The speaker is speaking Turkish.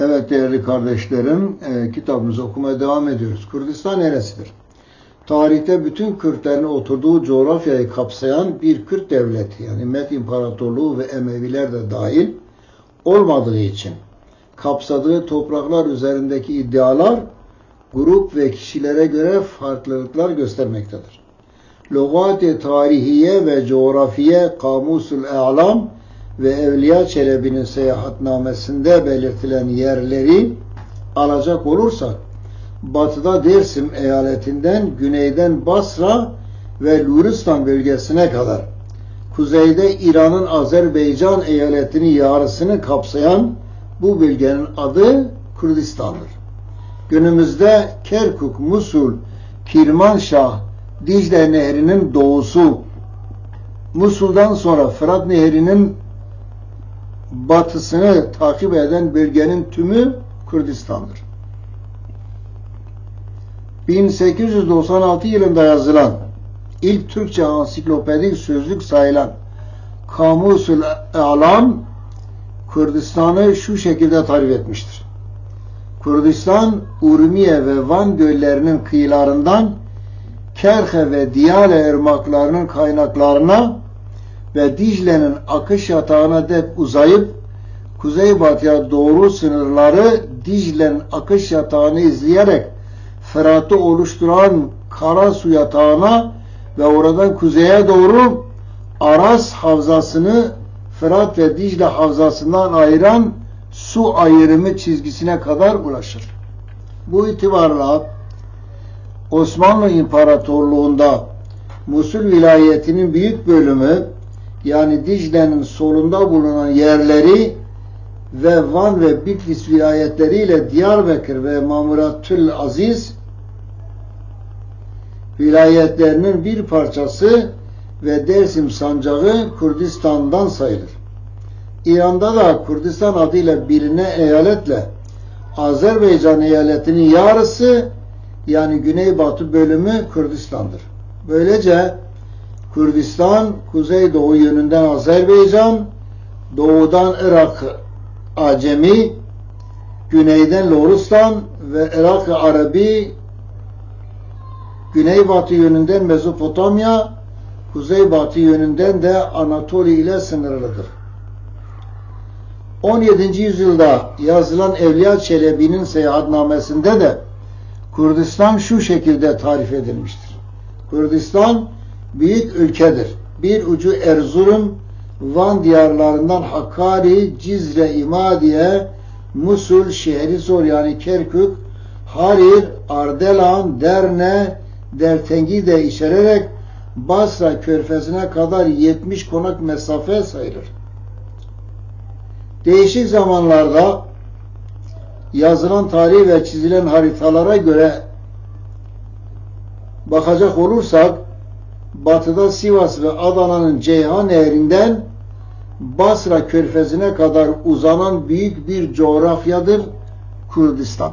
Evet değerli kardeşlerim, kitabımızı okumaya devam ediyoruz. Kürdistan neresidir? Tarihte bütün Kürtlerin oturduğu coğrafyayı kapsayan bir Kürt devleti, yani Med İmparatorluğu ve Emeviler de dahil olmadığı için kapsadığı topraklar üzerindeki iddialar grup ve kişilere göre farklılıklar göstermektedir. Lügat-ı Tarihiye ve Coğrafiye Kamusul E'lam ve Evliya Çelebi'nin seyahatnamesinde belirtilen yerleri alacak olursak, batıda Dersim eyaletinden güneyden Basra ve Luristan bölgesine kadar, kuzeyde İran'ın Azerbaycan eyaletinin yarısını kapsayan bu bölgenin adı Kürdistan'dır. Günümüzde Kerkuk, Musul, Kirmanşah, Dicle Nehri'nin doğusu, Musul'dan sonra Fırat Nehri'nin batısını takip eden bölgenin tümü Kürdistan'dır. 1896 yılında yazılan ilk Türkçe ansiklopedik sözlük sayılan Kamusul E'lam Kürdistan'ı şu şekilde tarif etmiştir. Kürdistan, Urmiye ve Van göllerinin kıyılarından Kerhe ve Diyale ırmaklarının kaynaklarına ve Dicle'nin akış yatağına dek uzayıp kuzeybatıya doğru sınırları Dicle'nin akış yatağını izleyerek Fırat'ı oluşturan Karasu yatağına ve oradan kuzeye doğru Aras havzasını Fırat ve Dicle havzasından ayıran su ayrımı çizgisine kadar ulaşır. Bu itibarla Osmanlı İmparatorluğu'nda Musul vilayetinin büyük bölümü, yani Dicle'nin solunda bulunan yerleri ve Van ve Bitlis vilayetleriyle Diyarbakır ve Mamuratül Aziz vilayetlerinin bir parçası ve Dersim sancağı Kürdistan'dan sayılır. İran'da da Kürdistan adıyla bilinen eyaletle Azerbaycan eyaletinin yarısı, yani güneybatı bölümü Kürdistan'dır. Böylece Kürdistan, kuzeydoğu yönünden Azerbaycan, doğudan Irak Acemi, güneyden Loristan ve Irak Arabi, güneybatı yönünden Mezopotamya, kuzeybatı yönünden de Anatolia ile sınırlıdır. 17. yüzyılda yazılan Evliya Çelebi'nin seyahatnamesinde de Kürdistan şu şekilde tarif edilmiştir. Kürdistan büyük ülkedir. Bir ucu Erzurum, Van diyarlarından Hakkari, Cizre, İmadiye, Musul, Şehrizor yani Kerkük, Harir, Ardelan, Derne, Dertengide içererek Basra körfezine kadar 70 konak mesafe sayılır. Değişik zamanlarda yazılan tarih ve çizilen haritalara göre bakacak olursak, batıda Sivas ve Adana'nın Ceyhan Nehri'nden Basra körfezine kadar uzanan büyük bir coğrafyadır Kürdistan.